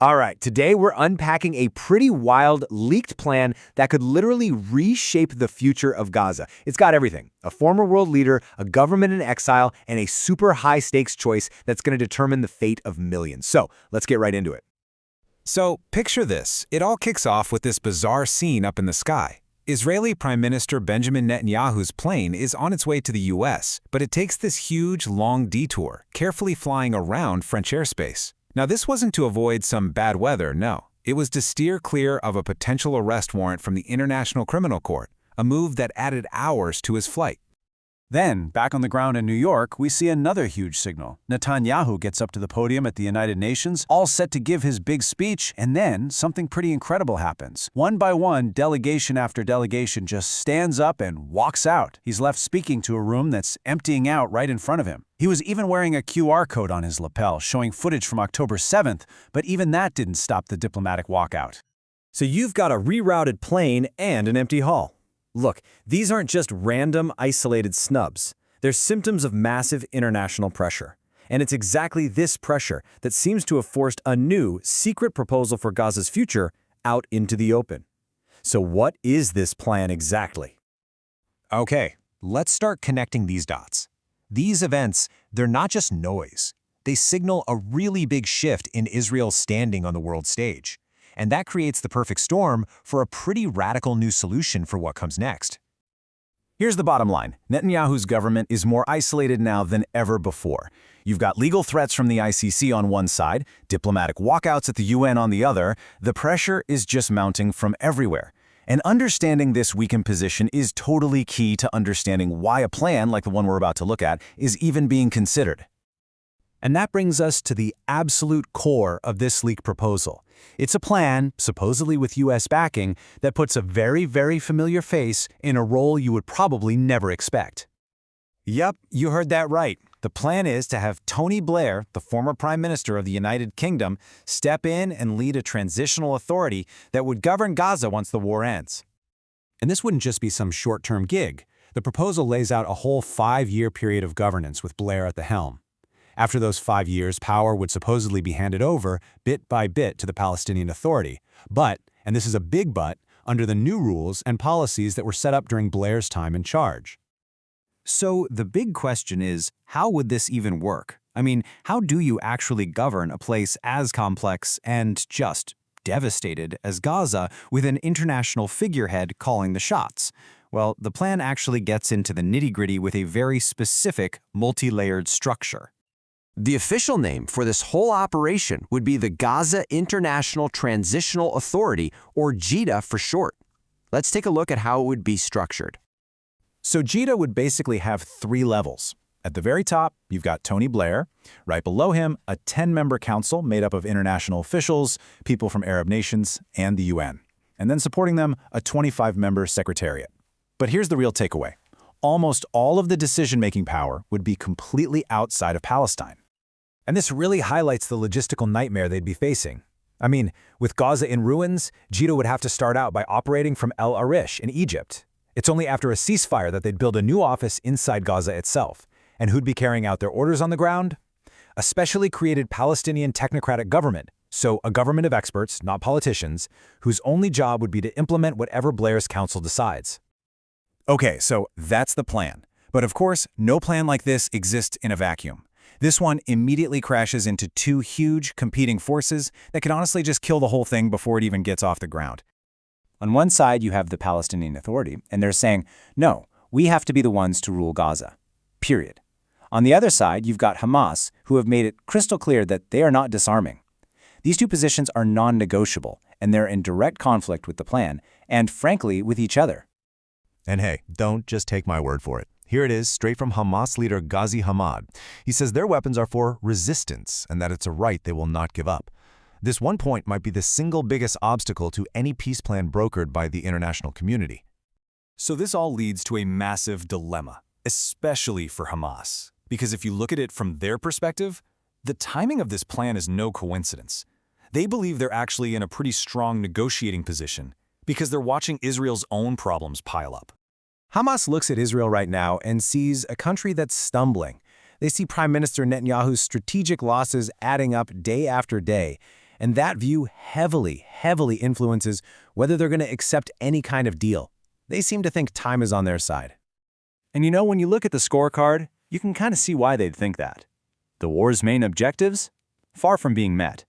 All right, today we're unpacking a pretty wild, leaked plan that could literally reshape the future of Gaza. It's got everything: a former world leader, a government in exile, and a super high-stakes choice that's going to determine the fate of millions. So let's get right into it. So, picture this. It all kicks off with this bizarre scene up in the sky. Israeli Prime Minister Benjamin Netanyahu's plane is on its way to the US, but it takes this huge, long detour, carefully flying around French airspace. Now, this wasn't to avoid some bad weather, no. It was to steer clear of a potential arrest warrant from the International Criminal Court, a move that added hours to his flight. Then, back on the ground in New York, we see another huge signal. Netanyahu gets up to the podium at the United Nations, all set to give his big speech, and then something pretty incredible happens. One by one, delegation after delegation just stands up and walks out. He's left speaking to a room that's emptying out right in front of him. He was even wearing a QR code on his lapel, showing footage from October 7th, but even that didn't stop the diplomatic walkout. So you've got a rerouted plane and an empty hall. Look, these aren't just random, isolated snubs. They're symptoms of massive international pressure. And it's exactly this pressure that seems to have forced a new, secret proposal for Gaza's future out into the open. So what is this plan exactly? Okay, let's start connecting these dots. These events, they're not just noise. They signal a really big shift in Israel's standing on the world stage. And that creates the perfect storm for a pretty radical new solution for what comes next. Here's the bottom line. Netanyahu's government is more isolated now than ever before. You've got legal threats from the ICC on one side, diplomatic walkouts at the UN on the other. The pressure is just mounting from everywhere. And understanding this weakened position is totally key to understanding why a plan like the one we're about to look at is even being considered. And that brings us to the absolute core of this sleek proposal. It's a plan, supposedly with US backing, that puts a very, very familiar face in a role you would probably never expect. Yep, you heard that right. The plan is to have Tony Blair, the former Prime Minister of the United Kingdom, step in and lead a transitional authority that would govern Gaza once the war ends. And this wouldn't just be some short-term gig. The proposal lays out a whole 5-year period of governance with Blair at the helm. After those 5 years, power would supposedly be handed over, bit by bit, to the Palestinian Authority. But, and this is a big but, under the new rules and policies that were set up during Blair's time in charge. So the big question is, how would this even work? I mean, how do you actually govern a place as complex and just devastated as Gaza with an international figurehead calling the shots? Well, the plan actually gets into the nitty-gritty with a very specific, multi-layered structure. The official name for this whole operation would be the Gaza International Transitional Authority, or GITA for short. Let's take a look at how it would be structured. So GITA would basically have 3 levels. At the very top, you've got Tony Blair. Right below him, a 10-member council made up of international officials, people from Arab nations, and the UN. And then supporting them, a 25-member secretariat. But here's the real takeaway. Almost all of the decision-making power would be completely outside of Palestine. And this really highlights the logistical nightmare they'd be facing. I mean, with Gaza in ruins, GITA would have to start out by operating from El Arish in Egypt. It's only after a ceasefire that they'd build a new office inside Gaza itself. And who'd be carrying out their orders on the ground? A specially created Palestinian technocratic government, so a government of experts, not politicians, whose only job would be to implement whatever Blair's council decides. Okay, so that's the plan. But of course, no plan like this exists in a vacuum. This one immediately crashes into 2 huge, competing forces that could honestly just kill the whole thing before it even gets off the ground. On one side, you have the Palestinian Authority, and they're saying, no, we have to be the ones to rule Gaza. Period. On the other side, you've got Hamas, who have made it crystal clear that they are not disarming. These 2 positions are non-negotiable, and they're in direct conflict with the plan, and frankly, with each other. And hey, don't just take my word for it. Here it is, straight from Hamas leader Ghazi Hamad. He says their weapons are for resistance and that it's a right they will not give up. This one point might be the single biggest obstacle to any peace plan brokered by the international community. So this all leads to a massive dilemma, especially for Hamas. Because if you look at it from their perspective, the timing of this plan is no coincidence. They believe they're actually in a pretty strong negotiating position because they're watching Israel's own problems pile up. Hamas looks at Israel right now and sees a country that's stumbling. They see Prime Minister Netanyahu's strategic losses adding up day after day, And that view heavily influences whether they're going to accept any kind of deal. They seem to think time is on their side. And you know, when you look at the scorecard, you can kind of see why they'd think that. The war's main objectives? Far from being met.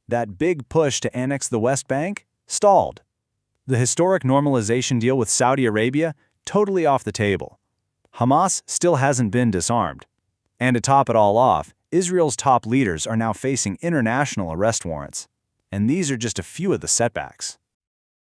That big push to annex the West Bank? Stalled. The historic normalization deal with Saudi Arabia? Totally off the table. Hamas still hasn't been disarmed. And to top it all off, Israel's top leaders are now facing international arrest warrants. And these are just a few of the setbacks.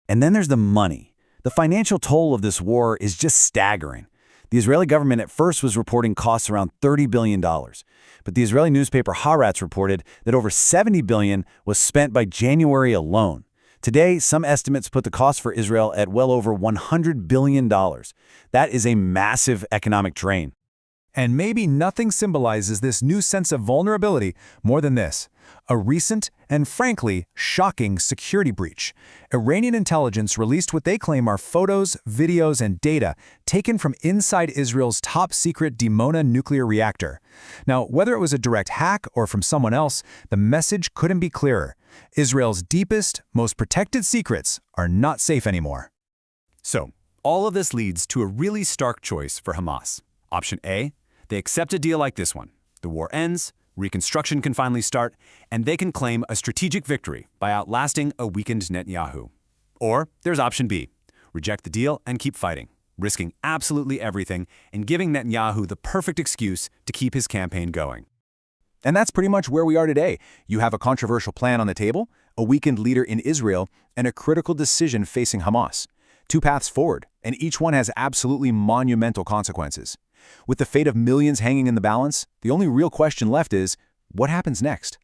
And then there's the money. The financial toll of this war is just staggering. The Israeli government at first was reporting costs around $30 billion, but the Israeli newspaper Haaretz reported that over $70 billion was spent by January alone. Today, some estimates put the cost for Israel at well over $100 billion. That is a massive economic drain. And maybe nothing symbolizes this new sense of vulnerability more than this: a recent and frankly shocking security breach. Iranian intelligence released what they claim are photos, videos, and data taken from inside Israel's top-secret Dimona nuclear reactor. Now, whether it was a direct hack or from someone else, the message couldn't be clearer. Israel's deepest, most protected secrets are not safe anymore. So, all of this leads to a really stark choice for Hamas. Option A, they accept a deal like this one. The war ends, reconstruction can finally start, and they can claim a strategic victory by outlasting a weakened Netanyahu. Or there's option B, reject the deal and keep fighting, risking absolutely everything and giving Netanyahu the perfect excuse to keep his campaign going. And that's pretty much where we are today. You have a controversial plan on the table, a weakened leader in Israel, and a critical decision facing Hamas. Two paths forward, and each one has absolutely monumental consequences. With the fate of millions hanging in the balance, the only real question left is, what happens next?